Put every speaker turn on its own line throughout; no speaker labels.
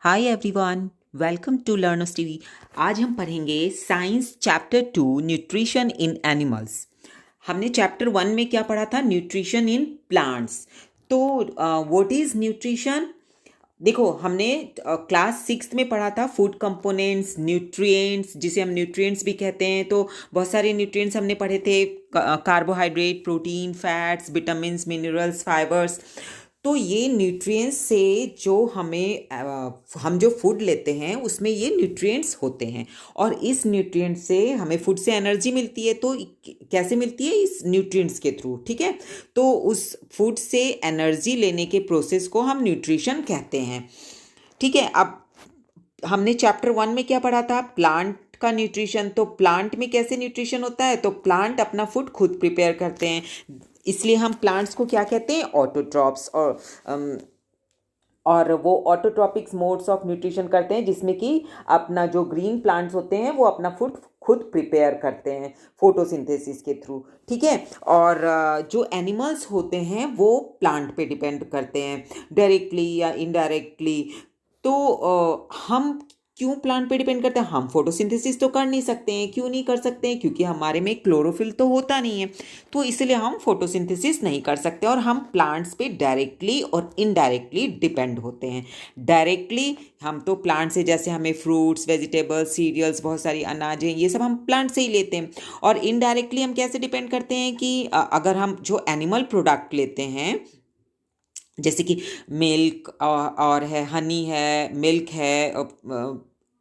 Hi everyone, welcome to learners TV. आज हम पढ़ेंगे science chapter 2 nutrition in animals. हमने चैप्टर 1 में क्या पढ़ा था? Nutrition in plants. तो व्हाट इज न्यूट्रिशन? देखो, हमने क्लास 6 में पढ़ा था फूड कंपोनेंट्स, न्यूट्रिएंट्स, जिसे हम न्यूट्रिएंट्स भी कहते हैं। तो बहुत सारे न्यूट्रिएंट्स हमने पढ़े थे, carbohydrate, protein, fats, vitamins, minerals, fibres. तो ये न्यूट्रिएंट्स से जो हम जो फूड लेते हैं उसमें ये न्यूट्रिएंट्स होते हैं, और इस न्यूट्रिएंट्स से हमें फूड से एनर्जी मिलती है। तो कैसे मिलती है? इस न्यूट्रिएंट्स के थ्रू। ठीक है, तो उस फूड से एनर्जी लेने के प्रोसेस को हम न्यूट्रिशन कहते हैं। ठीक है, अब हमने चैप्टर 1 में क्या पढ़ा था? प्लांट का न्यूट्रिशन। तो प्लांट में कैसे न्यूट्रिशन होता है? तो प्लांट अपना फूड खुद प्रिपेयर करते हैं, इसलिए हम प्लांट्स को क्या कहते हैं? ऑटोट्रॉप्स। और वो ऑटोट्रॉपिक्स मोड्स ऑफ न्यूट्रिशन करते हैं, जिसमें कि अपना जो ग्रीन प्लांट्स होते हैं वो अपना फूड खुद प्रिपेयर करते हैं फोटोसिंथेसिस के थ्रू। ठीक है, और जो एनिमल्स होते हैं वो प्लांट पे डिपेंड करते हैं, डायरेक्टली या इनडायरेक्टली। तो हम क्यों प्लांट पे डिपेंड करते हैं? हम फोटोसिंथेसिस तो कर नहीं सकते हैं। क्यों नहीं कर सकते हैं? क्योंकि हमारे में क्लोरोफिल तो होता नहीं है, तो इसलिए हम फोटोसिंथेसिस नहीं कर सकते, और हम प्लांट्स पे डायरेक्टली और इनडायरेक्टली डिपेंड होते हैं। डायरेक्टली हम तो प्लांट से, जैसे हमें फ्रूट्स, वेजिटेबल्स, सीरियल्स, बहुत सारी अनाजें, ये सब हम प्लांट से ही लेते हैं। और इनडायरेक्टली हम कैसे डिपेंड करते हैं कि अगर हम जो एनिमल प्रोडक्ट लेते हैं, जैसे कि मिल्क और है, हनी है, मिल्क है,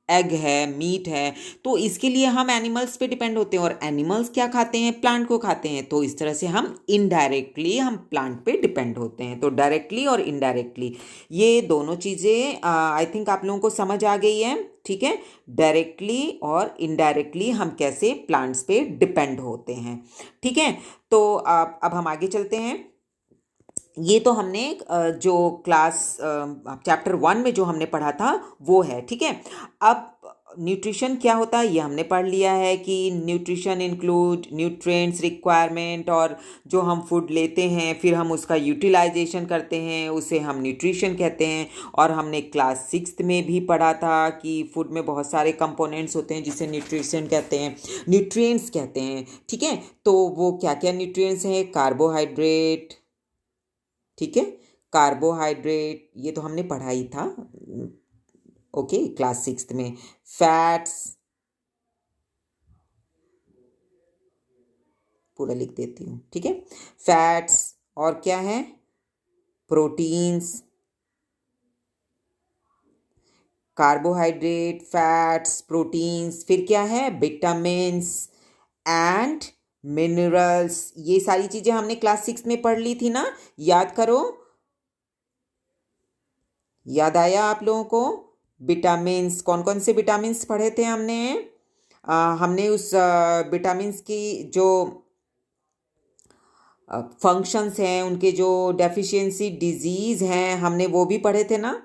एग है, मीट है, तो इसके लिए हम एनिमल्स पे डिपेंड होते हैं। और एनिमल्स क्या खाते हैं? प्लांट को खाते हैं। तो इस तरह से हम इनडायरेक्टली हम प्लांट पे डिपेंड होते हैं। तो डायरेक्टली और इनडायरेक्टली ये दोनों चीज़ें आई थिंक आप लोगों को समझ आ गई है। ठीक है, डायरेक्टली और इनडायरेक्टली हम कैसे प्लांट्स पे डिपेंड होते हैं। ठीक है, तो अब हम आगे चलते हैं। ये तो हमने जो क्लास चैप्टर 1 में जो हमने पढ़ा था वो है। ठीक है, अब न्यूट्रिशन क्या होता है ये हमने पढ़ लिया है कि न्यूट्रिशन इंक्लूड न्यूट्रिएंट्स रिक्वायरमेंट, और जो हम फूड लेते हैं फिर हम उसका यूटिलाइजेशन करते हैं, उसे हम न्यूट्रिशन कहते हैं। और हमने क्लास 6 में भी पढ़ा था कि फूड में बहुत सारे कंपोनेंट्स होते हैं जिसे न्यूट्रिशन कहते हैं, न्यूट्रिएंट्स कहते हैं। ठीक है, तो वो क्या क्या न्यूट्रिएंट्स हैं? कार्बोहाइड्रेट, ठीक है, कार्बोहाइड्रेट ये तो हमने पढ़ा ही था, ओके, क्लास 6 में। फैट्स, पूरा लिख देती हूँ, ठीक है, फैट्स, और क्या है? प्रोटीन्स, कार्बोहाइड्रेट, फैट्स, प्रोटीन्स, फिर क्या है? Vitamins and minerals. ये सारी चीजें हमने क्लास 6 में पढ़ ली थी ना, याद करो। याद आया आप लोगों को? विटामिन्स, कौन कौन से विटामिन्स पढ़े थे हमने? हमने उस विटामिन्स की जो फंक्शंस हैं, उनके जो डेफिशिएंसी डिजीज हैं, हमने वो भी पढ़े थे ना,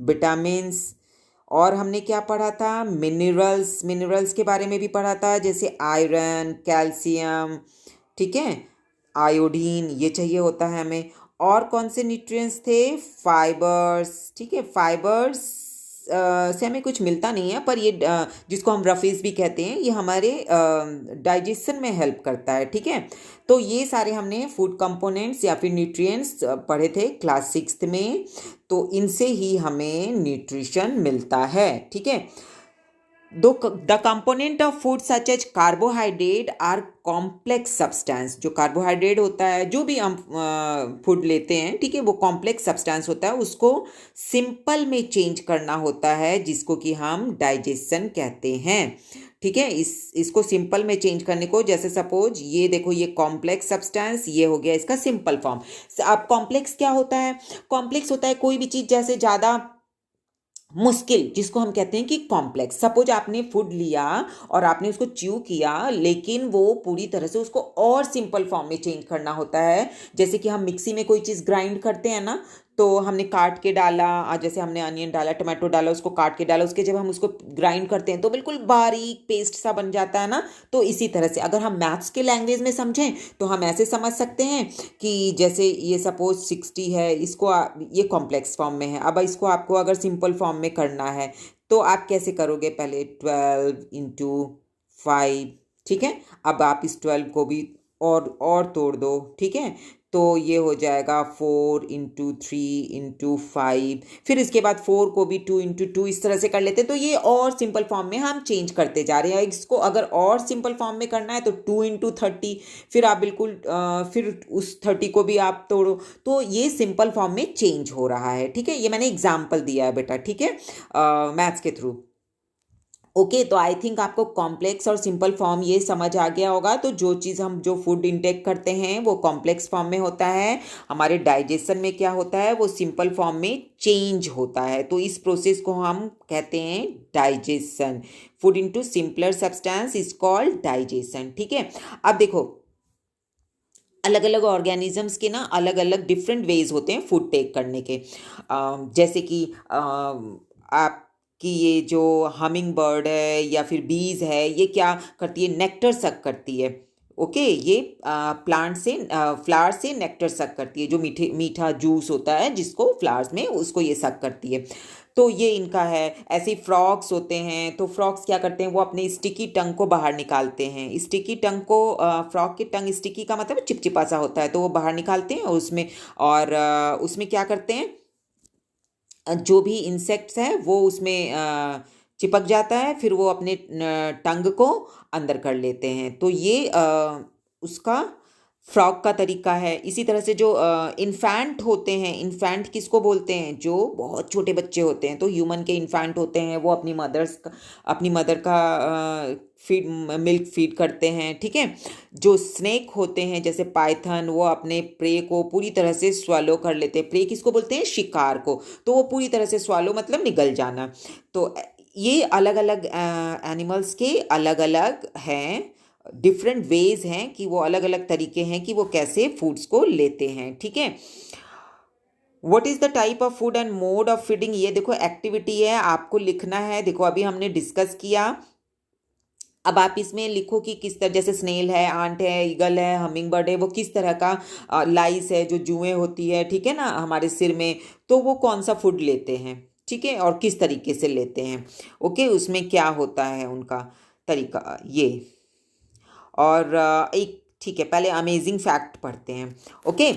विटामिन्स। और हमने क्या पढ़ा था? मिनरल्स, मिनरल्स के बारे में भी पढ़ा था, जैसे आयरन, कैल्शियम, ठीक है, आयोडीन, ये चाहिए होता है हमें। और कौन से न्यूट्रिएंट्स थे? फाइबर्स, ठीक है, फाइबर्स से हमें कुछ मिलता नहीं है, पर ये जिसको हम रफीज भी कहते हैं, ये हमारे डाइजेशन में हेल्प करता है। ठीक है, तो ये सारे हमने फूड कंपोनेंट्स या फिर न्यूट्रिएंट्स पढ़े थे क्लास 6 में। तो इनसे ही हमें न्यूट्रिशन मिलता है। ठीक है, the component of food such as carbohydrate are complex substance. जो कार्बोहाइड्रेट होता है, जो भी हम फूड लेते हैं, ठीक है, वो कॉम्प्लेक्स सब्सटेंस होता है, उसको सिंपल में चेंज करना होता है, जिसको कि हम डाइजेशन कहते हैं। ठीक है, इसको सिंपल में चेंज करने को, जैसे सपोज ये देखो, ये कॉम्प्लेक्स सब्सटेंस, ये हो गया इसका सिंपल फॉर्म। अब कॉम्प्लेक्स क्या होता है? कॉम्प्लेक्स होता है कोई भी चीज़ जैसे ज़्यादा मुश्किल, जिसको हम कहते हैं कि कॉम्प्लेक्स। सपोज आपने फूड लिया और आपने उसको च्यू किया, लेकिन वो पूरी तरह से उसको और सिंपल फॉर्म में चेंज करना होता है। जैसे कि हम मिक्सी में कोई चीज़ ग्राइंड करते हैं ना, तो हमने काट के डाला, जैसे हमने अनियन डाला, टमाटो डाला, उसको काट के डाला, उसके जब हम उसको ग्राइंड करते हैं तो बिल्कुल बारीक पेस्ट सा बन जाता है ना। तो इसी तरह से अगर हम मैथ्स के लैंग्वेज में समझें तो हम ऐसे समझ सकते हैं कि जैसे ये सपोज 60 है, इसको ये कॉम्प्लेक्स फॉर्म में है, अब इसको आपको अगर सिंपल फॉर्म में करना है तो आप कैसे करोगे, पहले 12 × 5, ठीक है। अब आप इस 12 को भी और तोड़ दो, ठीक है। तो ये हो जाएगा 4 × 3 × 5, फिर इसके बाद 4 को भी 2 × 2 इस तरह से कर लेते हैं। तो ये और सिंपल फॉर्म में हम चेंज करते जा रहे हैं। इसको अगर और सिंपल फॉर्म में करना है तो 2 × 30, फिर आप बिल्कुल फिर उस 30 को भी आप तोड़ो। तो ये सिंपल फॉर्म में चेंज हो रहा है, ठीक है। ये मैंने एग्जाम्पल दिया है बेटा, ठीक है, मैथ्स के थ्रू। ओके, तो आई थिंक आपको कॉम्प्लेक्स और सिंपल फॉर्म ये समझ आ गया होगा। तो जो चीज़ हम जो फूड इंटेक करते हैं वो कॉम्प्लेक्स फॉर्म में होता है, हमारे डाइजेशन में क्या होता है वो सिंपल फॉर्म में चेंज होता है। तो इस प्रोसेस को हम कहते हैं digestion. Food into simpler substance is called digestion, ठीक है। अब देखो, अलग अलग ऑर्गेनिजम्स के ना अलग अलग डिफरेंट वेज होते हैं फूड टेक करने के। जैसे कि आप कि ये जो हमिंग बर्ड है या फिर बीज है, ये क्या करती है, नेक्टर सक करती है। ओके, ये प्लांट से फ्लावर से नेक्टर सक करती है, जो मीठा जूस होता है जिसको फ्लावर्स में, उसको ये सक करती है। तो ये इनका है। ऐसे ही फ्रॉक्स होते हैं, तो फ्रॉक्स क्या करते हैं, वो अपने स्टिकी टंग को बाहर निकालते हैं। स्टिकी टंग को फ्रॉक की टंग, स्टिकी का मतलब चिपचिपा सा होता है, तो वो बाहर निकालते हैं उसमें, और उसमें क्या करते हैं, जो भी इंसेक्ट्स है वो उसमें चिपक जाता है, फिर वो अपने टंग को अंदर कर लेते हैं। तो ये उसका फ्रॉग का तरीका है। इसी तरह से जो इन्फेंट होते हैं, इन्फेंट किसको बोलते हैं, जो बहुत छोटे बच्चे होते हैं, तो ह्यूमन के इन्फेंट होते हैं, वो अपनी मदर का फीड, मिल्क फीड करते हैं, ठीक है। जो स्नेक होते हैं जैसे पाइथन, वो अपने प्रे को पूरी तरह से स्वालो कर लेते हैं। प्रे किसको बोलते हैं, शिकार को। तो वो पूरी तरह से स्वालो मतलब निगल जाना। तो ये अलग अलग एनिमल्स के अलग अलग हैं, डिफरेंट वेज हैं कि वो अलग अलग तरीके हैं कि वो कैसे फूड्स को लेते हैं, ठीक है। What is the type of food and mode of feeding, ये देखो एक्टिविटी है, आपको लिखना है। देखो अभी हमने डिस्कस किया, अब आप इसमें लिखो कि किस तरह, जैसे स्नेल है, आंट है, ईगल है, हमिंग बर्ड है, वो किस तरह का, लाइस है जो जुएं होती है, ठीक है ना, हमारे सिर में, तो वो कौन सा फूड लेते हैं, ठीक है, और किस तरीके से लेते हैं। ओके, उसमें क्या होता है उनका तरीका ये। और एक, ठीक है, पहले अमेजिंग फैक्ट पढ़ते हैं। ओके,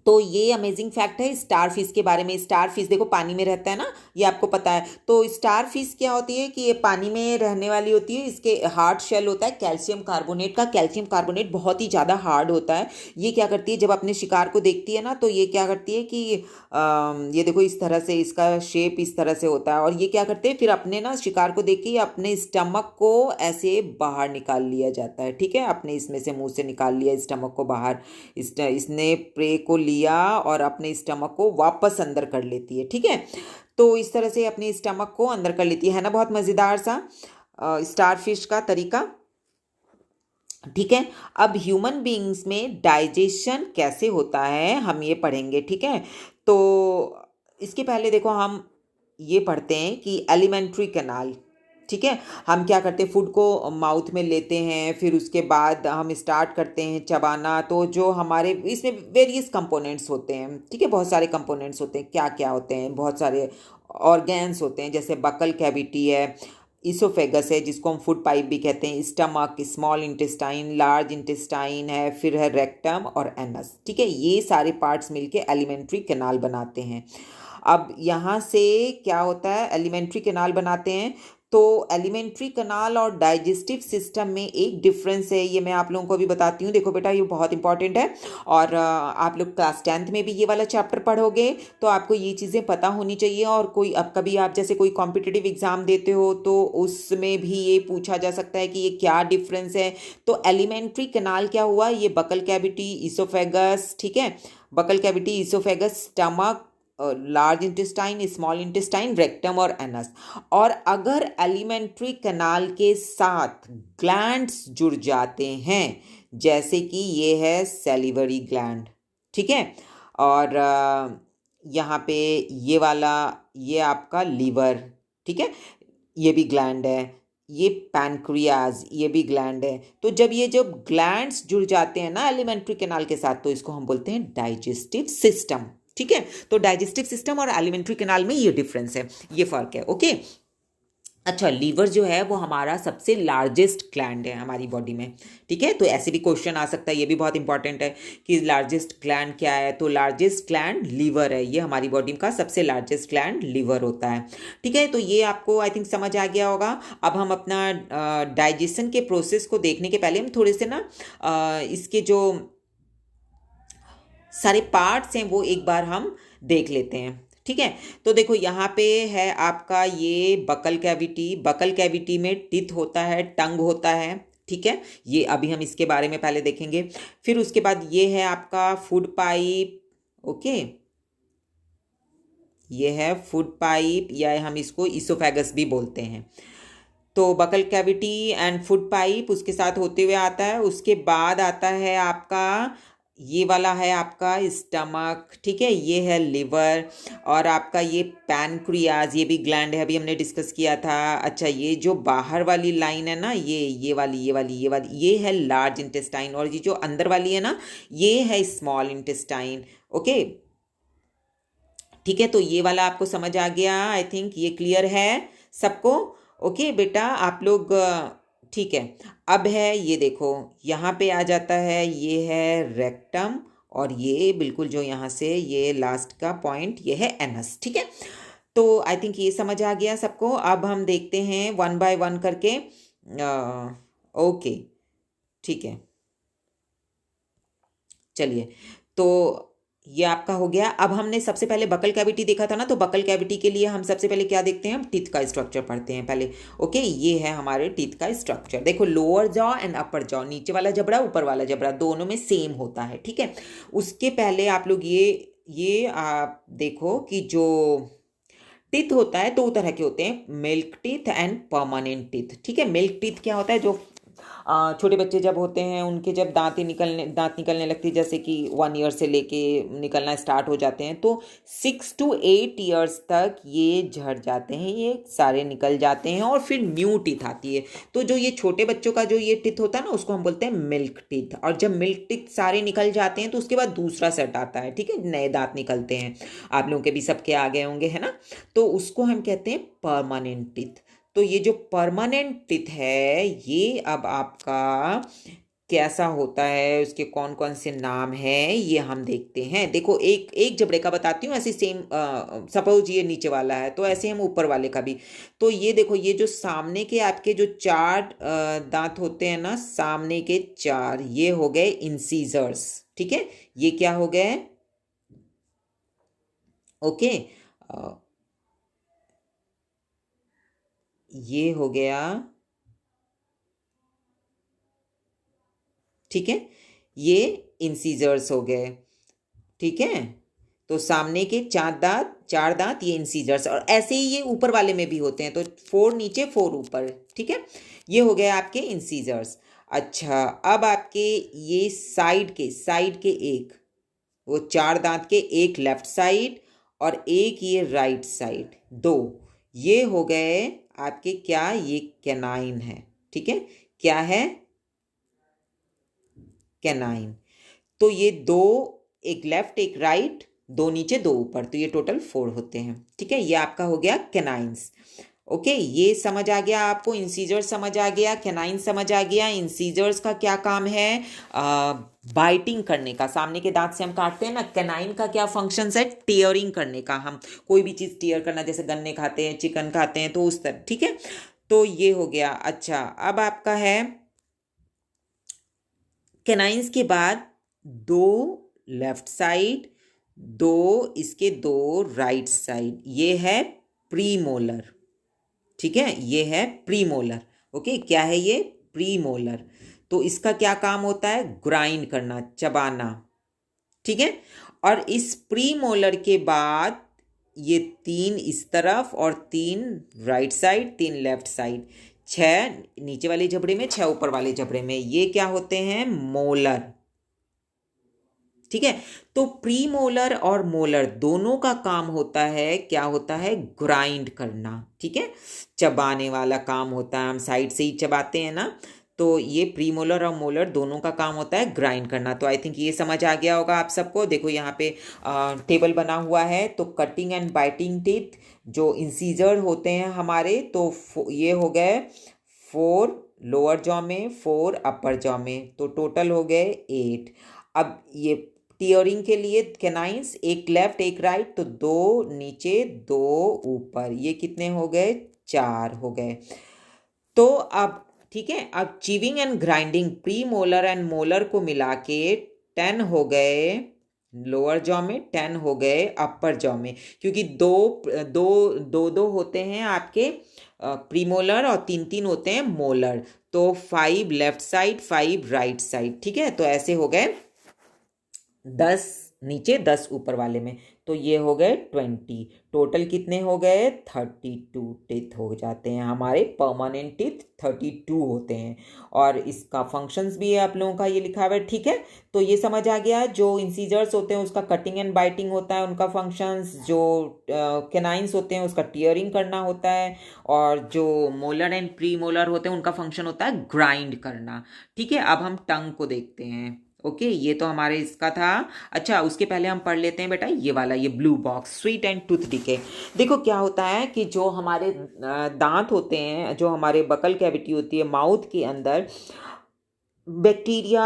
तो ये अमेजिंग फैक्ट है स्टार फिश के बारे में। स्टार फिश देखो पानी में रहता है ना, ये आपको पता है। तो स्टार फिश क्या होती है कि ये पानी में रहने वाली होती है। इसके हार्ड शेल होता है कैल्शियम कार्बोनेट का। कैल्शियम कार्बोनेट बहुत ही ज़्यादा हार्ड होता है। ये क्या करती है, जब अपने शिकार को देखती है ना, तो ये क्या करती है कि ये देखो इस तरह से, इसका शेप इस तरह से होता है, और ये क्या करते हैं फिर अपने ना शिकार को देख के अपने स्टमक को ऐसे बाहर निकाल लिया जाता है, ठीक है, अपने इसमें से मुंह से निकाल लिया स्टमक को बाहर। इसने प्रे को लिया और अपने स्टमक को वापस अंदर कर लेती है, ठीक है। तो इस तरह से अपने स्टमक को अंदर कर लेती है ना, बहुत मज़ेदार सा स्टारफिश का तरीका, ठीक है। अब ह्यूमन बीइंग्स में डाइजेशन कैसे होता है हम ये पढ़ेंगे, ठीक है। तो इसके पहले देखो हम ये पढ़ते हैं कि एलिमेंट्री कैनाल, ठीक है। हम क्या करते हैं, फूड को माउथ में लेते हैं, फिर उसके बाद हम स्टार्ट करते हैं चबाना। तो जो हमारे इसमें वेरियस कंपोनेंट्स होते हैं, ठीक है, बहुत सारे कंपोनेंट्स होते हैं। क्या क्या होते हैं, बहुत सारे ऑर्गेन्स होते हैं, जैसे बकल कैविटी है, इसोफेगस है जिसको हम फूड पाइप भी कहते हैं, stomach, small intestine, large intestine है, फिर है रेक्टम और एनस, ठीक है। ये सारे पार्ट्स मिलके एलिमेंट्री कैनाल बनाते हैं। अब यहाँ से क्या होता है, एलिमेंट्री कैनाल बनाते हैं। तो एलिमेंट्री कैनाल और डाइजेस्टिव सिस्टम में एक डिफरेंस है, ये मैं आप लोगों को भी बताती हूँ। देखो बेटा, ये बहुत इंपॉर्टेंट है, और आप लोग क्लास 10th में भी ये वाला चैप्टर पढ़ोगे, तो आपको ये चीज़ें पता होनी चाहिए। और कोई अब कभी आप जैसे कोई कॉम्पिटिटिव एग्जाम देते हो तो उसमें भी ये पूछा जा सकता है कि ये क्या डिफरेंस है। तो एलिमेंट्री कैनाल क्या हुआ, ये बकल कैविटी, इसोफेगस, ठीक है, buccal cavity, oesophagus, stomach, large intestine, small intestine, rectum और एनस। और अगर एलिमेंट्री कैनाल के साथ ग्लैंड्स जुड़ जाते हैं, जैसे कि ये है सैलिवरी ग्लैंड, ठीक है, और यहाँ पे ये वाला, ये आपका लीवर, ठीक है, ये भी ग्लैंड है। ये पैनक्रियाज, ये भी ग्लैंड है। तो जब ग्लैंड्स जुड़ जाते हैं ना एलिमेंट्री कैनाल के साथ, तो इसको हम बोलते हैं डाइजेस्टिव सिस्टम। ठीक है, तो डाइजेस्टिव सिस्टम और एलिमेंट्री कैनाल में ये डिफरेंस है, ये फर्क है। ओके, अच्छा, लीवर जो है वो हमारा सबसे लार्जेस्ट ग्लैंड है हमारी बॉडी में। ठीक है, तो ऐसे भी क्वेश्चन आ सकता है, ये भी बहुत इंपॉर्टेंट है कि लार्जेस्ट ग्लैंड क्या है। तो लार्जेस्ट ग्लैंड लीवर है, ये हमारी बॉडी का सबसे लार्जेस्ट ग्लैंड लीवर होता है। ठीक है, तो ये आपको आई थिंक समझ आ गया होगा। अब हम अपना डाइजेशन के प्रोसेस को देखने के पहले हम थोड़े से ना इसके जो सारे पार्ट्स हैं वो एक बार हम देख लेते हैं। ठीक है, तो देखो यहाँ पे है आपका ये बकल कैविटी। बकल कैविटी में टीथ होता है, टंग होता है। ठीक है, ये अभी हम इसके बारे में पहले देखेंगे। फिर उसके बाद ये है आपका फूड पाइप। ओके, ये है फूड पाइप, या हम इसको इसोफेगस भी बोलते हैं। तो buccal cavity and food pipe उसके साथ होते हुए आता है। उसके बाद आता है आपका ये वाला है आपका स्टमक। ठीक है, ये है लिवर, और आपका ये पैनक्रियाज, ये भी ग्लैंड है, अभी हमने डिस्कस किया था। अच्छा, ये जो बाहर वाली लाइन है ना, ये है लार्ज इंटेस्टाइन, और ये जो अंदर वाली है ना, ये है स्मॉल इंटेस्टाइन। ओके, ठीक है, तो ये वाला आपको समझ आ गया, आई थिंक ये क्लियर है सबको। ओके बेटा, आप लोग ठीक है। अब है ये देखो, यहाँ पे आ जाता है, ये है रेक्टम, और ये बिल्कुल जो यहाँ से ये लास्ट का पॉइंट ये है एनस। ठीक है, तो आई थिंक ये समझ आ गया सबको। अब हम देखते हैं वन बाय वन करके। ओके, ठीक है, चलिए, तो ये आपका हो गया। अब हमने सबसे पहले बकल कैविटी देखा था ना, तो बकल कैविटी के लिए हम सबसे पहले क्या देखते हैं, हम टीथ का स्ट्रक्चर पढ़ते हैं पहले। ओके, ये है हमारे टीथ का स्ट्रक्चर। देखो, lower jaw and upper jaw, नीचे वाला जबड़ा ऊपर वाला जबड़ा दोनों में सेम होता है। ठीक है, उसके पहले आप लोग ये आप देखो कि जो टीथ होता है दो तरह के होते हैं, milk teeth and permanent teeth. ठीक है, मिल्क टीथ क्या होता है, जो छोटे बच्चे जब होते हैं उनके जब दांत निकलने लगती है, जैसे कि 1 ईयर से लेके निकलना स्टार्ट हो जाते हैं, तो 6 to 8 ईयर्स तक ये झड़ जाते हैं, ये सारे निकल जाते हैं, और फिर न्यू टीथ आती है। तो जो ये छोटे बच्चों का जो ये टीथ होता है ना, उसको हम बोलते हैं मिल्क टीथ। और जब मिल्क टीथ सारे निकल जाते हैं तो उसके बाद दूसरा सेट आता है। ठीक है, नए दांत निकलते हैं, आप लोगों के भी सबके आ गए होंगे, है ना, तो उसको हम कहते हैं परमानेंट टीथ। तो ये जो परमानेंट टीथ है, ये अब आपका कैसा होता है, उसके कौन कौन से नाम हैं, ये हम देखते हैं। देखो, एक एक जबड़े का बताती हूँ, ऐसे सेम, सपोज ये नीचे वाला है, तो ऐसे हम ऊपर वाले का भी। तो ये देखो, ये जो सामने के आपके जो 4 दांत होते हैं ना, सामने के 4, ये हो गए इंसीजर्स। ठीक है, ये क्या हो गए, ओके, ये हो गया। ठीक है, ये इंसीजर्स हो गए। ठीक है, तो सामने के 4 दांत ये इंसीजर्स, और ऐसे ही ये ऊपर वाले में भी होते हैं, तो 4 नीचे 4 ऊपर। ठीक है, ये हो गए आपके इंसीजर्स। अच्छा, अब आपके ये साइड के एक, वो 4 दांत के एक लेफ्ट साइड और एक ये राइट साइड, 2, ये हो गए आपके क्या, ये कैनाइन है। ठीक है, क्या है, कैनाइन। तो ये 2, एक लेफ्ट एक राइट, 2 नीचे 2 ऊपर, तो ये टोटल 4 होते हैं। ठीक है, ये आपका हो गया कैनाइन्स। ओके, ये समझ आ गया आपको, इंसीजर्स समझ आ गया, कैनाइन समझ आ गया। इंसीजर्स का क्या काम है, बाइटिंग करने का, सामने के दांत से हम काटते हैं ना। कैनाइन का क्या फंक्शन है, टीयरिंग करने का, हम कोई भी चीज़ टीयर करना, जैसे गन्ने खाते हैं, चिकन खाते हैं, तो उस तरह। ठीक है, तो ये हो गया। अच्छा, अब आपका है कैनाइन्स के बाद 2 लेफ्ट साइड, 2 इसके 2 राइट साइड, ये है प्रीमोलर। ठीक है, ये है प्रीमोलर। ओके, क्या है ये, प्रीमोलर। तो इसका क्या काम होता है, ग्राइंड करना, चबाना। ठीक है, और इस प्रीमोलर के बाद ये 3 इस तरफ और 3 राइट साइड, 3 लेफ्ट साइड, 6 नीचे वाले जबड़े में, 6 ऊपर वाले जबड़े में, ये क्या होते हैं, मोलर। ठीक है। तो प्री मोलर और मोलर दोनों का काम होता है, क्या होता है, ग्राइंड करना, ठीक है, चबाने वाला काम होता है, हम साइड से ही चबाते हैं ना, तो ये प्री मोलर और मोलर दोनों का काम होता है ग्राइंड करना। तो आई थिंक ये समझ आ गया होगा आप सबको। देखो यहाँ पे टेबल बना हुआ है, तो कटिंग एंड बाइटिंग टीथ जो इंसीजर होते हैं हमारे, तो ये हो गए 4 लोअर जॉ में, 4 अपर जॉ में, तो टोटल हो गए 8। अब ये टीयरिंग के लिए कैनाइंस, एक लेफ्ट एक राइट, तो 2 नीचे 2 ऊपर, ये कितने हो गए, 4 हो गए। तो अब ठीक है, अब chewing and grinding pre molar and molar को मिला के 10 हो गए लोअर जॉ में, 10 हो गए अपर जॉ में, क्योंकि दो दो दो दो होते हैं आपके प्रीमोलर और 3 3 होते हैं मोलर, तो 5 लेफ्ट साइड 5 राइट साइड, ठीक है। तो ऐसे हो गए 10 नीचे 10 ऊपर वाले में, तो ये हो गए 20। टोटल कितने हो गए, 32 टीथ हो जाते हैं हमारे, परमानेंट टीथ 32 होते हैं। और इसका फंक्शंस भी है आप लोगों का, ये लिखा हुआ है, ठीक है। तो ये समझ आ गया, जो इंसीजर्स होते हैं उसका कटिंग एंड बाइटिंग होता है, उनका फंक्शंस, जो कैनाइंस होते हैं उसका टीयरिंग करना होता है, और जो मोलर एंड प्री मोलर होते हैं उनका फंक्शन होता है ग्राइंड करना, ठीक है। अब हम टंग को देखते हैं। ओके ये तो हमारे इसका था। अच्छा उसके पहले हम पढ़ लेते हैं बेटा ये वाला, ये blue box, sweet and tooth decay. देखो क्या होता है कि जो हमारे दांत होते हैं, जो हमारे बकल कैविटी होती है माउथ के अंदर, बैक्टीरिया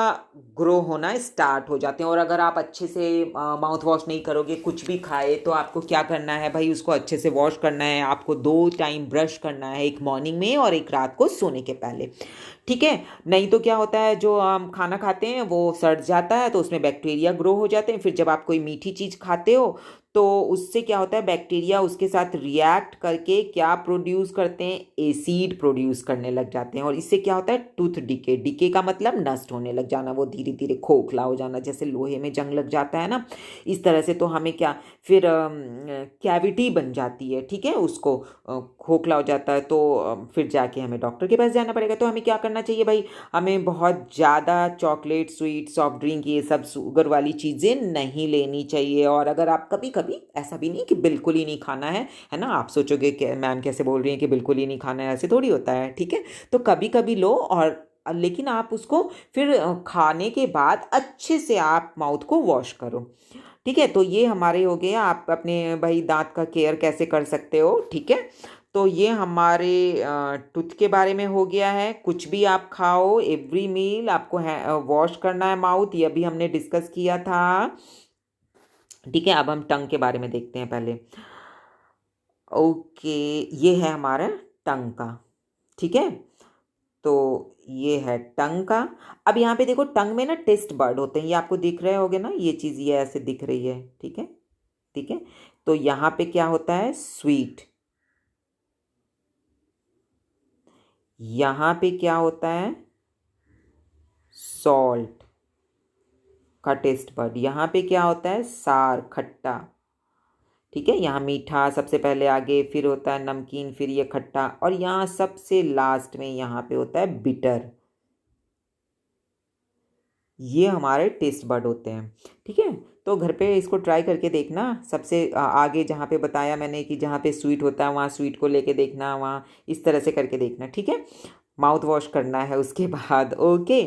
ग्रो होना स्टार्ट हो जाते हैं। और अगर आप अच्छे से माउथ वॉश नहीं करोगे, कुछ भी खाए, तो आपको क्या करना है भाई, उसको अच्छे से वॉश करना है, आपको 2 टाइम ब्रश करना है, एक मॉर्निंग में और एक रात को सोने के पहले, ठीक है। नहीं तो क्या होता है, जो हम खाना खाते हैं वो सड़ जाता है, तो उसमें बैक्टीरिया ग्रो हो जाते हैं। फिर जब आप कोई मीठी चीज़ खाते हो तो उससे क्या होता है, बैक्टीरिया उसके साथ रिएक्ट करके क्या प्रोड्यूस करते हैं, एसिड प्रोड्यूस करने लग जाते हैं, और इससे क्या होता है, टूथ डिके। डिके का मतलब नष्ट होने लग जाना, वो धीरे धीरे खोखला हो जाना, जैसे लोहे में जंग लग जाता है ना, इस तरह से। तो हमें क्या, फिर कैविटी बन जाती है, ठीक है, उसको खोखला हो जाता है, तो फिर जाके हमें डॉक्टर के पास जाना पड़ेगा। तो हमें क्या करना चाहिए भाई, हमें बहुत ज़्यादा चॉकलेट, स्वीट, सॉफ्ट ड्रिंक, ये सब शुगर वाली चीज़ें नहीं लेनी चाहिए। और अगर आप कभी कभी, ऐसा भी नहीं कि बिल्कुल ही नहीं खाना है ना, आप सोचोगे कि मैम कैसे बोल रही हैं कि बिल्कुल ही नहीं खाना है, ऐसे थोड़ी होता है, ठीक है। तो कभी कभी लो, और लेकिन आप उसको फिर खाने के बाद अच्छे से आप माउथ को वॉश करो, ठीक है। तो ये हमारे हो गए, आप अपने भाई दांत का केयर कैसे कर सकते हो, ठीक है। तो ये हमारे टूथ के बारे में हो गया है। कुछ भी आप खाओ, एवरी मील आपको वॉश करना है माउथ, ये अभी हमने डिस्कस किया था, ठीक है। अब हम टंग के बारे में देखते हैं पहले। ओके ये है हमारा टंग का, ठीक है। तो ये है टंग का। अब यहाँ पे देखो, टंग में ना टेस्ट बर्ड होते हैं, ये आपको दिख रहे होगे ना, ये चीज़ ये ऐसे दिख रही है, ठीक है, ठीक है। तो यहाँ पे क्या होता है, स्वीट, यहाँ पे क्या होता है, सॉल्ट का टेस्ट बर्ड, यहाँ पे क्या होता है, सार, खट्टा, ठीक है। यहाँ मीठा सबसे पहले आगे, फिर होता है नमकीन, फिर ये खट्टा, और यहाँ सबसे लास्ट में यहाँ पे होता है बिटर। ये हमारे टेस्ट बर्ड होते हैं, ठीक है। तो घर पे इसको ट्राई करके देखना, सबसे आगे जहाँ पे बताया मैंने कि जहाँ पे स्वीट होता है वहाँ स्वीट को लेके देखना, वहाँ इस तरह से करके देखना, ठीक है। माउथ वॉश करना है उसके बाद, ओके।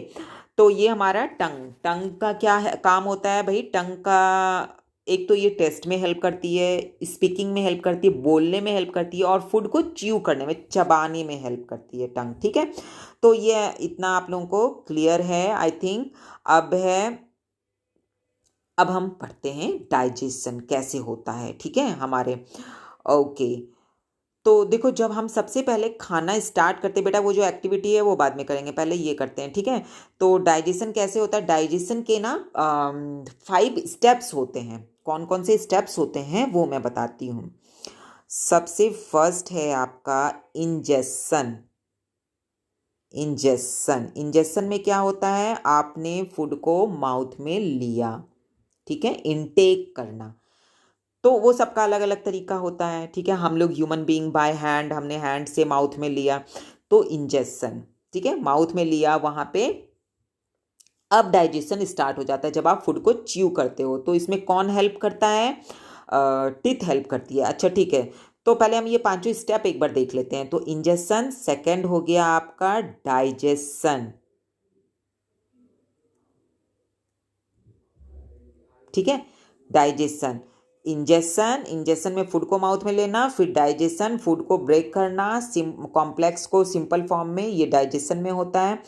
तो ये हमारा टंग, टंग का क्या है, काम होता है भाई, टंग का एक तो ये टेस्ट में हेल्प करती है, स्पीकिंग में हेल्प करती है, बोलने में हेल्प करती है, और फूड को च्यू करने में, चबाने में हेल्प करती है टंग, ठीक है। तो ये इतना आप लोगों को क्लियर है आई थिंक। अब है, अब हम पढ़ते हैं डाइजेशन कैसे होता है, ठीक है हमारे, ओके। तो देखो जब हम सबसे पहले खाना स्टार्ट करते हैं बेटा, वो जो एक्टिविटी है वो बाद में करेंगे, पहले ये करते हैं, ठीक है। तो डाइजेशन कैसे होता है, डाइजेशन के ना 5 स्टेप्स होते हैं। कौन कौन से स्टेप्स होते हैं वो मैं बताती हूँ। सबसे फर्स्ट है आपका इंजेशन। इंजेशन, इंजेशन में क्या होता है, आपने फूड को माउथ में लिया, ठीक है, इनटेक करना। तो वो सबका अलग अलग तरीका होता है, ठीक है। हम लोग ह्यूमन बीइंग बाय हैंड, हमने हैंड से माउथ में लिया, तो इंजेक्शन, ठीक है, माउथ में लिया, वहाँ पे अब डाइजेशन स्टार्ट हो जाता है जब आप फूड को च्यू करते हो। तो इसमें कौन हेल्प करता है? टीथ हेल्प करती है। अच्छा ठीक है, तो पहले हम ये पांचों स्टेप एक बार देख लेते हैं। तो इंजेशन, सेकंड हो गया आपका डाइजेशन, ठीक है। डाइजेशन, इंजेशन, इंजेशन में फूड को माउथ में लेना, फिर डाइजेशन फूड को ब्रेक करना, कॉम्प्लेक्स को सिंपल फॉर्म में, ये डाइजेशन में होता है।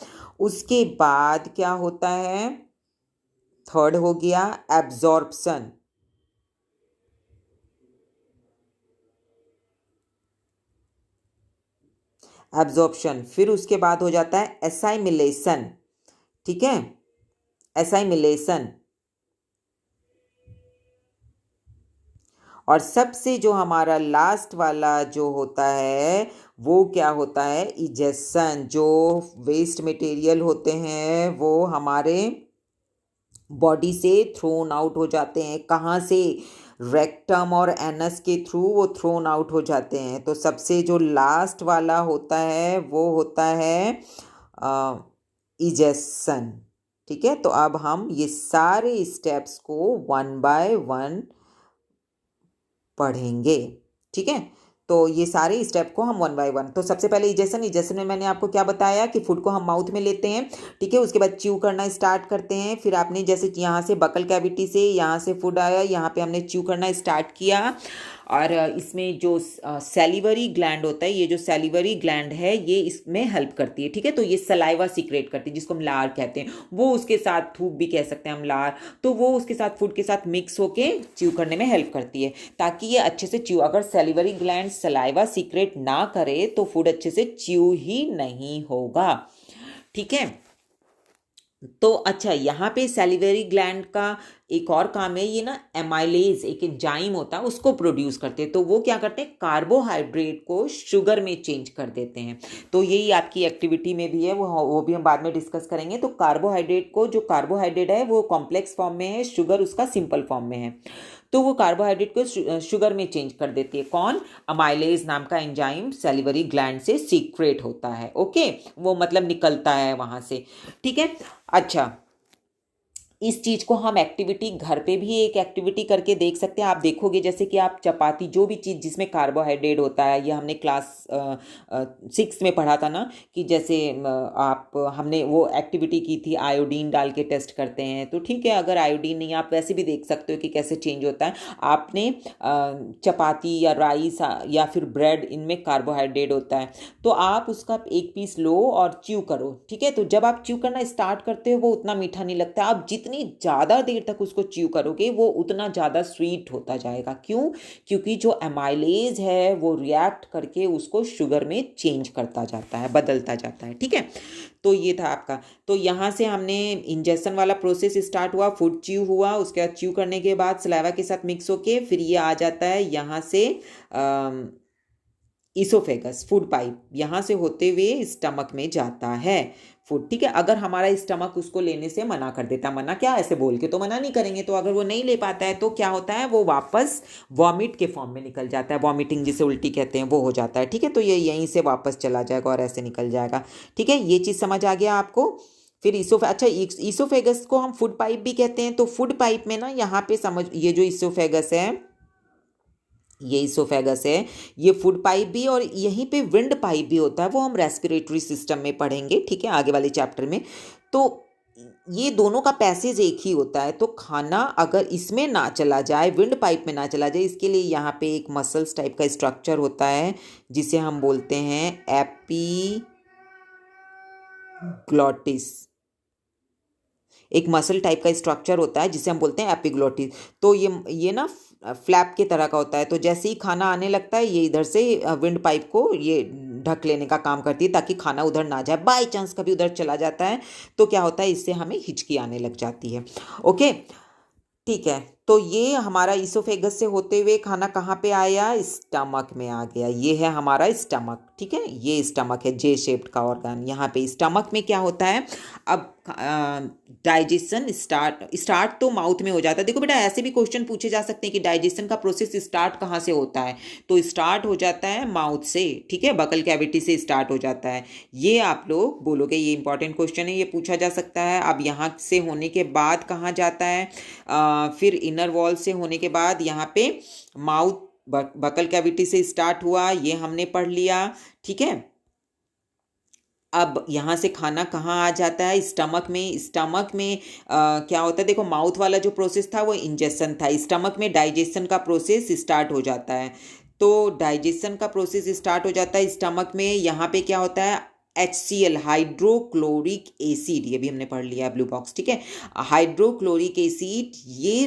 उसके बाद क्या होता है? थर्ड हो गया एब्जॉर्प्शन, एब्जॉर्प्शन, फिर उसके बाद हो जाता है एसाइमिलेशन, ठीक है, एसाइमिलेशन। और सबसे जो हमारा लास्ट वाला जो होता है वो क्या होता है? इजेशन। जो वेस्ट मटेरियल होते हैं वो हमारे बॉडी से थ्रोन आउट हो जाते हैं। कहाँ से? रेक्टम और एनस के थ्रू वो थ्रोन आउट हो जाते हैं। तो सबसे जो लास्ट वाला होता है वो होता है इजेशन, ठीक है। तो अब हम ये सारे स्टेप्स को वन बाय वन पढ़ेंगे, ठीक है। तो ये सारे स्टेप को हम वन बाय वन, तो सबसे पहले इजेशन, इजेशन में मैंने आपको क्या बताया कि फूड को हम माउथ में लेते हैं, ठीक है। उसके बाद च्यू करना स्टार्ट करते हैं। फिर आपने जैसे यहाँ से बकल कैविटी से यहाँ से फूड आया, यहाँ पे हमने च्यू करना स्टार्ट किया। और इसमें जो सैलिवरी ग्लैंड होता है, ये जो सैलिवरी ग्लैंड है ये इसमें हेल्प करती है, ठीक है। तो ये सलाइवा सीक्रेट करती है जिसको हम लार कहते हैं, वो उसके साथ थूक भी कह सकते हैं हम, लार, तो वो उसके साथ फूड के साथ मिक्स होके च्यू करने में हेल्प करती है ताकि ये अच्छे से च्यू, अगर सैलिवरी ग्लैंड सलाइवा सीक्रेट ना करे तो फूड अच्छे से च्यू ही नहीं होगा, ठीक है। तो अच्छा, यहाँ पे सैलिवरी ग्लैंड का एक और काम है, ये ना एमाइलेज एक एंजाइम होता है उसको प्रोड्यूस करते हैं। तो वो क्या करते हैं? कार्बोहाइड्रेट को शुगर में चेंज कर देते हैं। तो यही आपकी एक्टिविटी में भी है, वो भी हम बाद में डिस्कस करेंगे। तो कार्बोहाइड्रेट को, जो कार्बोहाइड्रेट है वो कॉम्प्लेक्स फॉर्म में है, शुगर उसका सिंपल फॉर्म में है। तो वो कार्बोहाइड्रेट को शुगर में चेंज कर देती है। कौन? अमाइलेज नाम का एंजाइम सैलिवरी ग्लैंड से सीक्रेट होता है, ओके, वो मतलब निकलता है वहां से, ठीक है। अच्छा, इस चीज़ को हम एक्टिविटी घर पे भी एक एक्टिविटी करके देख सकते हैं। आप देखोगे जैसे कि आप चपाती, जो भी चीज़ जिसमें कार्बोहाइड्रेट होता है, ये हमने क्लास 6 में पढ़ा था ना, कि जैसे आप, हमने वो एक्टिविटी की थी आयोडीन डाल के टेस्ट करते हैं। तो ठीक है, अगर आयोडीन नहीं, आप वैसे भी देख सकते हो कि कैसे चेंज होता है। आपने चपाती या राइस या फिर ब्रेड, इनमें कार्बोहाइड्रेट होता है, तो आप उसका एक पीस लो और च्यू करो, ठीक है। तो जब आप च्यू करना स्टार्ट करते हो वो उतना मीठा नहीं लगता, आप जितनी ज़्यादा देर तक उसको च्यू करोगे वो उतना ज़्यादा स्वीट होता जाएगा। क्यों? क्योंकि जो एमाइलेज है वो रिएक्ट करके उसको शुगर में चेंज करता जाता है, बदलता जाता है, ठीक है। तो ये था आपका। तो यहाँ से हमने इंजेक्शन वाला प्रोसेस स्टार्ट हुआ, फूड च्यू हुआ, उसके बाद च्यू करने के बाद सलाइवा के साथ मिक्स होके फिर ये आ जाता है यहाँ से इसोफेगस, फूड पाइप, यहाँ से होते हुए स्टमक में जाता है फूड, ठीक है। अगर हमारा स्टमक उसको लेने से मना कर देता, मना क्या, ऐसे बोल के तो मना नहीं करेंगे, तो अगर वो नहीं ले पाता है तो क्या होता है? वो वापस वॉमिट के फॉर्म में निकल जाता है, वॉमिटिंग जिसे उल्टी कहते हैं वो हो जाता है, ठीक है। तो ये यहीं से वापस चला जाएगा और ऐसे निकल जाएगा, ठीक है। ये चीज़ समझ आ गया आपको। फिर अच्छा, ईसोफेगस को हम फूड पाइप भी कहते हैं। तो फूड पाइप में ना, यहाँ पे समझ, ये जो ईसोफेगस है, ये इसोफेगस है, ये फूड पाइप भी, और यहीं पे विंड पाइप भी होता है, वो हम रेस्पिरेटरी सिस्टम में पढ़ेंगे, ठीक है, आगे वाले चैप्टर में। तो ये दोनों का पैसेज एक ही होता है। तो खाना अगर इसमें ना चला जाए, विंड पाइप में ना चला जाए, इसके लिए यहाँ पे एक मसल्स टाइप का स्ट्रक्चर होता है जिसे हम बोलते हैं एपीग्लॉटिस। एक मसल टाइप का स्ट्रक्चर होता है जिसे हम बोलते हैं एपिग्लोटिस। तो ये ना फ्लैप के तरह का होता है। तो जैसे ही खाना आने लगता है, ये इधर से विंड पाइप को ये ढक लेने का काम करती है ताकि खाना उधर ना जाए। बाई चांस कभी उधर चला जाता है तो क्या होता है, इससे हमें हिचकी आने लग जाती है, ओके, ठीक है। तो ये हमारा इसोफेगस से होते हुए खाना कहाँ पे आया, स्टमक में आ गया। ये है हमारा स्टमक, ठीक है, ये स्टमक है, जे शेप्ड का ऑर्गन। यहाँ पे स्टमक में क्या होता है, अब डाइजेशन स्टार्ट तो माउथ में हो जाता है। देखो बेटा, ऐसे भी क्वेश्चन पूछे जा सकते हैं कि डाइजेशन का प्रोसेस स्टार्ट कहाँ से होता है, तो स्टार्ट हो जाता है माउथ से, ठीक है, बकल कैविटी से स्टार्ट हो जाता है। ये आप लोग बोलोगे ये इंपॉर्टेंट क्वेश्चन है, ये पूछा जा सकता है। अब यहाँ से होने के बाद कहाँ जाता है, फिर इनर वॉल से होने के बाद यहाँ पे माउथ, बकल कैविटी से स्टार्ट हुआ, ये हमने पढ़ लिया, ठीक है। अब यहाँ से खाना कहाँ आ जाता है, स्टमक में। स्टमक में क्या होता है, देखो माउथ वाला जो प्रोसेस था वो इंजेक्शन था, स्टमक में डाइजेशन का प्रोसेस स्टार्ट हो जाता है। तो डाइजेशन का प्रोसेस स्टार्ट हो जाता है स्टमक में। यहाँ पे क्या होता है, HCl हाइड्रोक्लोरिक एसिड, ये भी हमने पढ़ लिया है ब्लू बॉक्स, ठीक है। हाइड्रोक्लोरिक एसिड ये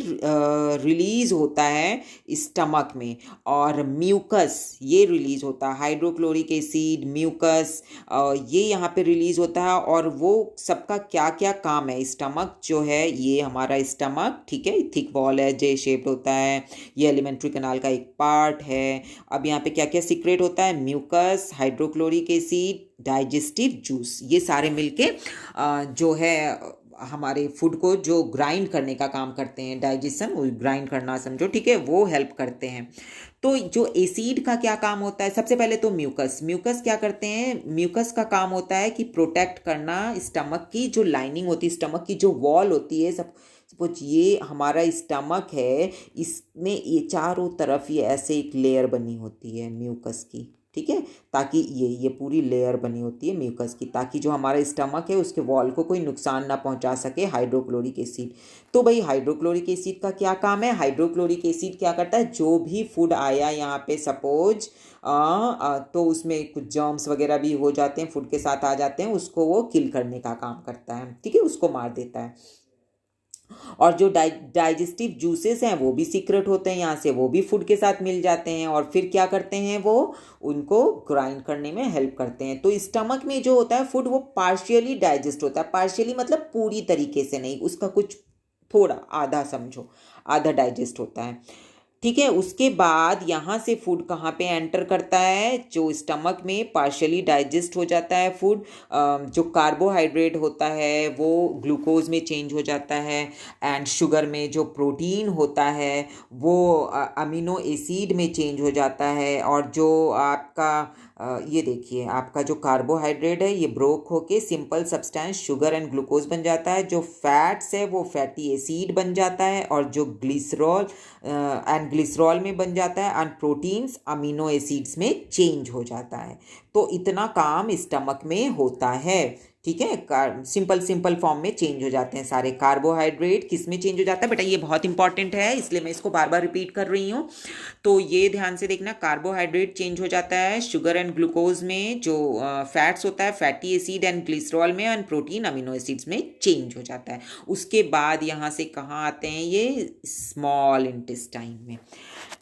रिलीज होता है स्टमक में, और म्यूकस ये रिलीज होता है, हाइड्रोक्लोरिक एसिड, म्यूकस, ये यहाँ पे रिलीज होता है। और वो सबका क्या क्या काम है, स्टमक जो है ये हमारा स्टमक, ठीक है, थिक वॉल है, जे शेप्ड होता है, ये एलिमेंट्री कैनाल का एक पार्ट है। अब यहाँ पे क्या क्या सीक्रेट होता है, mucus, hydrochloric acid, digestive juice, ये सारे मिलके जो है हमारे फूड को जो ग्राइंड करने का काम करते हैं, डाइजेशन ग्राइंड करना समझो, ठीक है, वो हेल्प करते हैं। तो जो एसिड का क्या काम होता है, सबसे पहले तो म्यूकस, म्यूकस क्या करते हैं, म्यूकस का काम होता है कि प्रोटेक्ट करना स्टमक की जो लाइनिंग होती है, स्टमक की जो वॉल होती है, सपोज ये हमारा स्टमक है, इसमें ये चारों तरफ ये ऐसे एक लेयर बनी होती है म्यूकस की, ठीक है, ताकि ये पूरी लेयर बनी होती है म्यूकस की, ताकि जो हमारा स्टमक है उसके वॉल को कोई नुकसान ना पहुंचा सके हाइड्रोक्लोरिक एसिड। तो भाई हाइड्रोक्लोरिक एसिड का क्या काम है, हाइड्रोक्लोरिक एसिड क्या करता है, जो भी फूड आया यहाँ पे सपोज तो उसमें कुछ जर्म्स वगैरह भी हो जाते हैं, फूड के साथ आ जाते हैं, उसको वो किल करने का काम करता है, ठीक है, उसको मार देता है। और जो डाइजेस्टिव जूसेस हैं वो भी सीक्रेट होते हैं यहाँ से, वो भी फूड के साथ मिल जाते हैं, और फिर क्या करते हैं, वो उनको ग्राइंड करने में हेल्प करते हैं। तो स्टमक में जो होता है फूड वो पार्शियली डाइजेस्ट होता है, पार्शियली मतलब पूरी तरीके से नहीं, उसका कुछ थोड़ा आधा समझो, आधा डाइजेस्ट होता है, ठीक है। उसके बाद यहाँ से फूड कहाँ पे एंटर करता है, जो स्टमक में पार्शियली डाइजेस्ट हो जाता है फूड, जो कार्बोहाइड्रेट होता है वो ग्लूकोज में चेंज हो जाता है, एंड शुगर में जो प्रोटीन होता है वो अमीनो एसिड में चेंज हो जाता है, और जो आपका ये देखिए आपका जो कार्बोहाइड्रेट है ये ब्रोक होके simple substance sugar and glucose बन जाता है, जो फैट्स है वो फैटी एसिड बन जाता है, और जो ग्लिसरॉल एंड ग्लिसरॉल में बन जाता है, एंड प्रोटीन्स अमीनो एसिड्स में चेंज हो जाता है। तो इतना काम स्टमक में होता है, ठीक है, सिंपल फॉर्म में चेंज हो जाते हैं सारे। कार्बोहाइड्रेट किस में चेंज हो जाता है बेटा, ये बहुत इंपॉर्टेंट है इसलिए मैं इसको बार बार रिपीट कर रही हूँ, तो ये ध्यान से देखना, कार्बोहाइड्रेट चेंज हो जाता है शुगर एंड ग्लूकोज में, जो फैट्स होता है फैटी एसिड एंड ग्लिसरॉल में, एंड प्रोटीन अमीनो एसिड्स में चेंज हो जाता है। उसके बाद यहाँ से कहाँ आते हैं, ये स्मॉल इंटेस्टाइन में,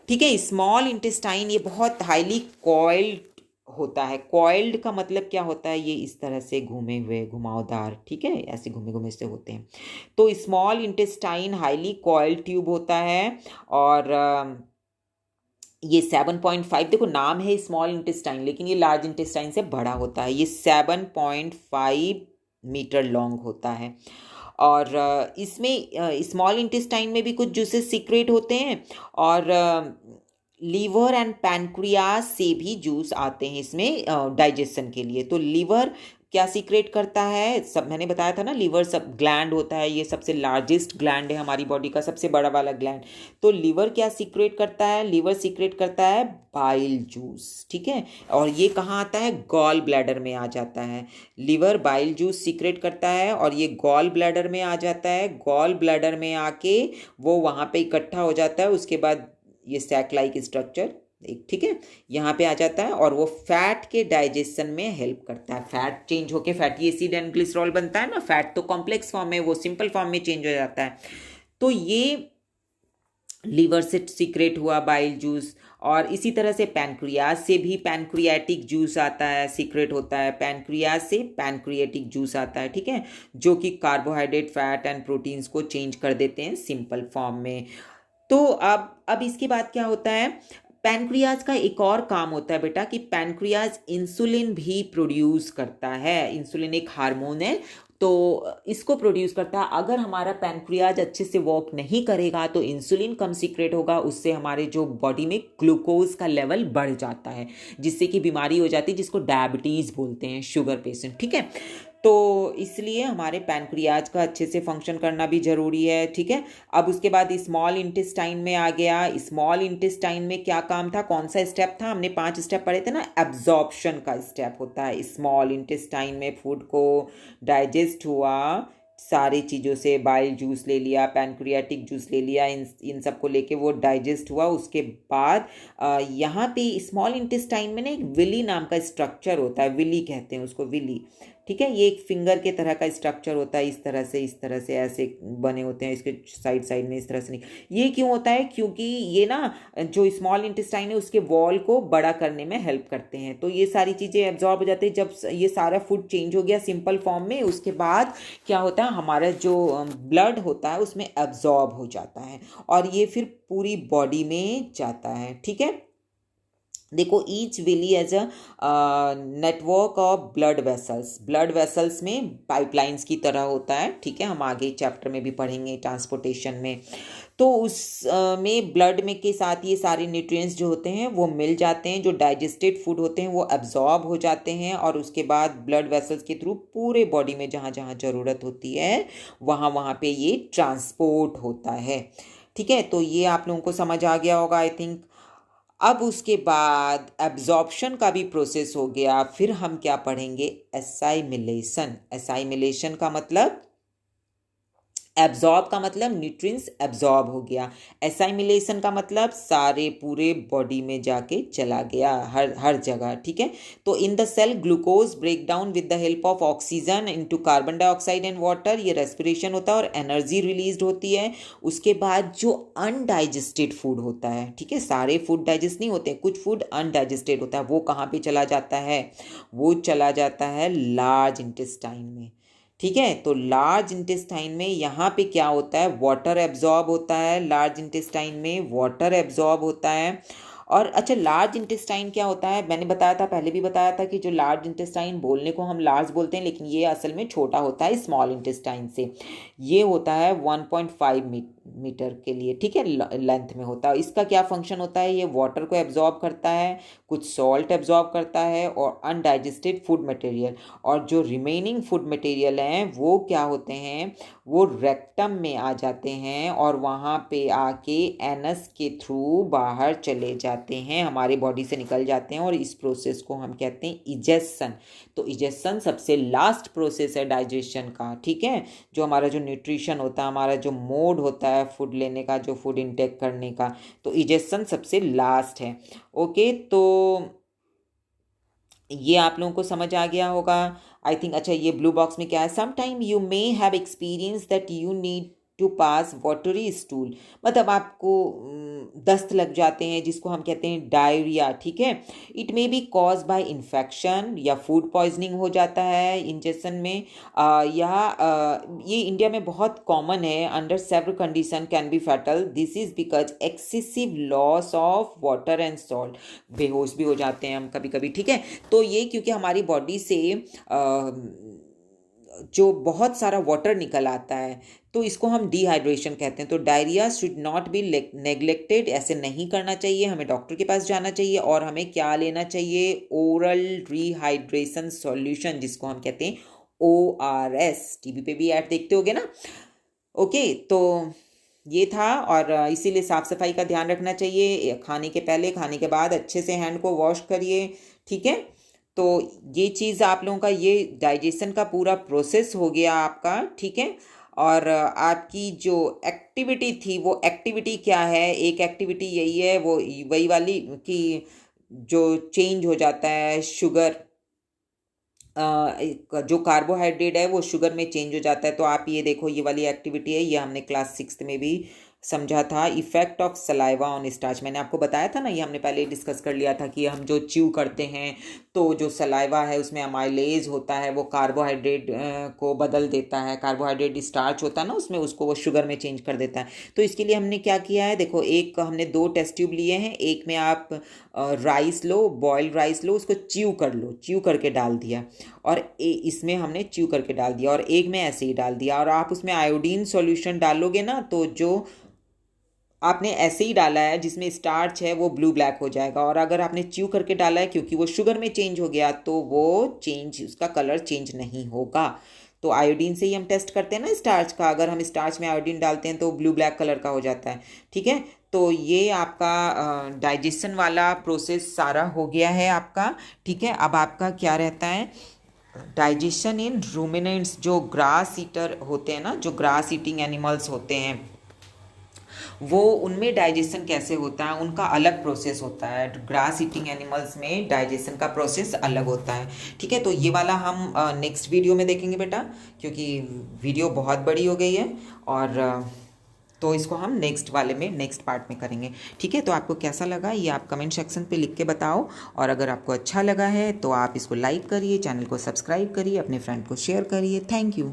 ठीक है। स्मॉल इंटेस्टाइन ये बहुत हाईली कॉइल्ड होता है, कॉइल्ड का मतलब क्या होता है, ये इस तरह से घूमे हुए घुमावदार, ठीक है, ऐसे घूमे घूमे से होते हैं। तो small intestine highly coiled tube होता है, और ये 7.5, देखो नाम है स्मॉल इंटेस्टाइन लेकिन ये लार्ज इंटेस्टाइन से बड़ा होता है, ये 7.5 मीटर लॉन्ग होता है। और इसमें स्मॉल इंटेस्टाइन में भी कुछ जूसेस सीक्रेट होते हैं, और लीवर एंड पैनक्रियाज से भी जूस आते हैं इसमें डाइजेशन के लिए। तो लीवर क्या सीक्रेट करता है, सब मैंने बताया था ना, लीवर सब ग्लैंड होता है, ये सबसे लार्जेस्ट ग्लैंड है हमारी बॉडी का, सबसे बड़ा वाला ग्लैंड। तो लीवर क्या सीक्रेट करता है, लीवर सीक्रेट करता है बाइल जूस, ठीक है, और ये कहाँ आता है, गॉल ब्लैडर में आ जाता है। लीवर बाइल जूस सीक्रेट करता है और ये गॉल ब्लैडर में आ जाता है, गॉल ब्लैडर में आके वो वहाँ पे इकट्ठा हो जाता है, उसके बाद ये सैक लाइक स्ट्रक्चर एक, ठीक है, यहाँ पे आ जाता है, और वो फैट के डाइजेशन में हेल्प करता है। फैट चेंज होके फैटी एसिड एंड ग्लिसरॉल बनता है ना, फैट तो कॉम्प्लेक्स फॉर्म में, वो सिंपल फॉर्म में चेंज हो जाता है। तो ये लीवर से सीक्रेट हुआ बाइल जूस, और इसी तरह से पैनक्रियाज से भी पैनक्रियाटिक जूस आता है, सीक्रेट होता है, पैनक्रियाज से पैनक्रियाटिक जूस आता है, ठीक है, जो कि कार्बोहाइड्रेट फैट एंड प्रोटीन्स को चेंज कर देते हैं सिंपल फॉर्म में। तो अब इसके बाद क्या होता है, पैनक्रियाज का एक और काम होता है बेटा कि पैनक्रियाज इंसुलिन भी प्रोड्यूस करता है। इंसुलिन एक हार्मोन है, तो इसको प्रोड्यूस करता है। अगर हमारा पैनक्रियाज अच्छे से वर्क नहीं करेगा तो इंसुलिन कम सीक्रेट होगा, उससे हमारे जो बॉडी में ग्लूकोज का लेवल बढ़ जाता है, जिससे कि बीमारी हो जाती है, जिसको डायबिटीज़ बोलते हैं, शुगर पेशेंट। ठीक है, तो इसलिए हमारे पैनक्रियाज का अच्छे से फंक्शन करना भी ज़रूरी है। ठीक है, अब उसके बाद स्मॉल इंटेस्टाइन में आ गया। स्मॉल इंटेस्टाइन में क्या काम था, कौन सा स्टेप था, हमने 5 स्टेप पढ़े थे ना। एब्जॉर्प्शन का स्टेप होता है स्मॉल इंटेस्टाइन में, फूड को डाइजेस्ट हुआ सारी चीज़ों से, बाइल जूस ले लिया, पैनक्रियाटिक जूस ले लिया, इन सब को लेके वो डाइजेस्ट हुआ। उसके बाद यहाँ पे स्मॉल इंटेस्टाइन में ना एक विली नाम का स्ट्रक्चर होता है, विली कहते हैं उसको, विली। ठीक है, ये एक फिंगर के तरह का स्ट्रक्चर होता है, इस तरह से ऐसे बने होते हैं, इसके साइड साइड में इस तरह से नहीं। ये क्यों होता है, क्योंकि ये ना जो स्मॉल इंटेस्टाइन है उसके वॉल को बड़ा करने में हेल्प करते हैं। तो ये सारी चीज़ें एब्जॉर्ब हो जाती है। जब ये सारा फूड चेंज हो गया सिंपल फॉर्म में, उसके बाद क्या होता है, हमारा जो ब्लड होता है उसमें एब्जॉर्ब हो जाता है और ये फिर पूरी बॉडी में जाता है। ठीक है, देखो, each villi has a network of blood vessels में पाइपलाइंस की तरह होता है। ठीक है, हम आगे चैप्टर में भी पढ़ेंगे ट्रांसपोर्टेशन में। तो उस में ब्लड में के साथ ये सारे न्यूट्रिएंट्स जो होते हैं वो मिल जाते हैं, जो डाइजेस्टेड फूड होते हैं वो एब्जॉर्ब हो जाते हैं और उसके बाद ब्लड वेसल्स के थ्रू पूरे बॉडी में जहाँ जहाँ ज़रूरत होती है वहाँ वहाँ पे ये ट्रांसपोर्ट होता है। ठीक है, तो ये आप लोगों को समझ आ गया होगा आई थिंक। अब उसके बाद एब्जॉर्प्शन का भी प्रोसेस हो गया, फिर हम क्या पढ़ेंगे, एसाइमिलेशन। एसाइमिलेशन का मतलब, एब्जॉर्ब का मतलब न्यूट्रिएंट्स एब्जॉर्ब हो गया, एसाइमिलेशन का मतलब सारे पूरे बॉडी में जाके चला गया, हर जगह। ठीक है, तो in the cell glucose break down with the help of oxygen into carbon dioxide and water, ये रेस्पिरेशन होता है और एनर्जी रिलीज होती है। उसके बाद जो अनडाइजेस्टेड फूड होता है, ठीक है, सारे फूड डाइजेस्ट नहीं होते, कुछ फूड अनडाइजेस्टेड होता है, वो कहाँ पे चला जाता है, वो चला जाता है लार्ज इंटेस्टाइन में। ठीक है, तो लार्ज इंटेस्टाइन में यहाँ पे क्या होता है, वाटर एब्जॉर्ब होता है, लार्ज इंटेस्टाइन में वाटर एब्जॉर्ब होता है। और अच्छा, लार्ज इंटेस्टाइन क्या होता है, मैंने बताया था, पहले भी बताया था कि जो लार्ज इंटेस्टाइन, बोलने को हम लार्ज बोलते हैं लेकिन ये असल में छोटा होता है स्मॉल इंटेस्टाइन से। ये होता है 1.5 मीटर के लिए, ठीक है, लेंथ में होता है। इसका क्या फंक्शन होता है, ये वाटर को एब्जॉर्ब करता है, कुछ सॉल्ट एब्जॉर्ब करता है और अनडाइजेस्टेड फूड मटेरियल, और जो रिमेनिंग फूड मटेरियल हैं वो क्या होते हैं, वो रेक्टम में आ जाते हैं और वहाँ पे आके एनस के थ्रू बाहर चले जाते हैं, हमारे बॉडी से निकल जाते हैं और इस प्रोसेस को हम कहते हैं इजेशन। तो इजेशन सबसे लास्ट प्रोसेस है डाइजेशन का। ठीक है, जो हमारा जो न्यूट्रिशन होता है, हमारा जो मोड होता है फूड लेने का, जो फूड इंटेक करने का, तो इजेशन सबसे लास्ट है। ओके, तो ये आप लोगों को समझ आ गया होगा आई थिंक। अच्छा, ये ब्लू बॉक्स में क्या है, some time you may have experience that you need to pass watery stool, मतलब आपको दस्त लग जाते हैं जिसको हम कहते हैं डायरिया। ठीक है, it may be cause by infection या फूड पॉइजनिंग हो जाता है इंजेक्शन में, ये इंडिया में बहुत कॉमन है, under several condition can be fatal, this is because excessive loss of water and salt, बेहोश भी हो जाते हैं हम कभी कभी। ठीक है, तो ये क्योंकि हमारी बॉडी से जो बहुत सारा वाटर निकल आता है तो इसको हम डिहाइड्रेशन कहते हैं। तो diarrhoea should not be neglected, ऐसे नहीं करना चाहिए, हमें डॉक्टर के पास जाना चाहिए और हमें क्या लेना चाहिए, ओरल रिहाइड्रेशन सॉल्यूशन, जिसको हम कहते हैं ORS। टीवी पे भी ऐड देखते होगे ना। ओके, तो ये था, और इसीलिए साफ़ सफाई का ध्यान रखना चाहिए, खाने के पहले खाने के बाद अच्छे से हैंड को वॉश करिए। ठीक है, तो ये चीज़ आप लोगों का, ये डाइजेशन का पूरा प्रोसेस हो गया आपका। ठीक है, और आपकी जो एक्टिविटी थी वो एक्टिविटी क्या है, एक एक्टिविटी यही है, वो वही वाली कि जो चेंज हो जाता है शुगर, जो कार्बोहाइड्रेट है वो शुगर में चेंज हो जाता है। तो आप ये देखो, ये वाली एक्टिविटी है, ये हमने क्लास 6 में भी समझा था effect of saliva on starch. मैंने आपको बताया था ना, ये हमने पहले डिस्कस कर लिया था कि हम जो च्यू करते हैं तो जो सलाइवा है उसमें अमाइलेज होता है, वो कार्बोहाइड्रेट को बदल देता है। कार्बोहाइड्रेट स्टार्च होता है ना उसमें, उसको वो शुगर में चेंज कर देता है। तो इसके लिए हमने क्या किया है, देखो एक हमने 2 टेस्ट ट्यूब लिए हैं, एक में आप राइस लो, बॉइल्ड राइस लो, उसको च्यू कर लो, च्यू करके डाल दिया, और इसमें हमने च्यू करके डाल दिया, और एक में ऐसे ही डाल दिया। और आप उसमें आयोडीन सॉल्यूशन डालोगे ना, तो जो आपने ऐसे ही डाला है जिसमें स्टार्च है वो ब्लू ब्लैक हो जाएगा, और अगर आपने च्यू करके डाला है क्योंकि वो शुगर में चेंज हो गया तो वो चेंज, उसका कलर चेंज नहीं होगा। तो आयोडीन से ही हम टेस्ट करते हैं ना स्टार्च का, अगर हम स्टार्च में आयोडीन डालते हैं तो ब्लू ब्लैक कलर का हो जाता है। ठीक है, तो ये आपका डाइजेशन वाला प्रोसेस सारा हो गया है आपका। ठीक है, अब आपका क्या रहता है, डाइजेशन इन रूमिनेंट्स, जो ग्रास ईटर होते हैं ना, जो ग्रास ईटिंग एनिमल्स होते हैं, वो उनमें डाइजेशन कैसे होता है, उनका अलग प्रोसेस होता है। ग्रास ईटिंग एनिमल्स में डाइजेशन का प्रोसेस अलग होता है। ठीक है, तो ये वाला हम नेक्स्ट वीडियो में देखेंगे बेटा, क्योंकि वीडियो बहुत बड़ी हो गई है, और तो इसको हम नेक्स्ट वाले में, नेक्स्ट पार्ट में करेंगे। ठीक है, तो आपको कैसा लगा ये आप कमेंट सेक्शन पे लिख के बताओ, और अगर आपको अच्छा लगा है तो आप इसको लाइक करिए, चैनल को सब्सक्राइब करिए, अपने फ्रेंड को शेयर करिए। Thank you.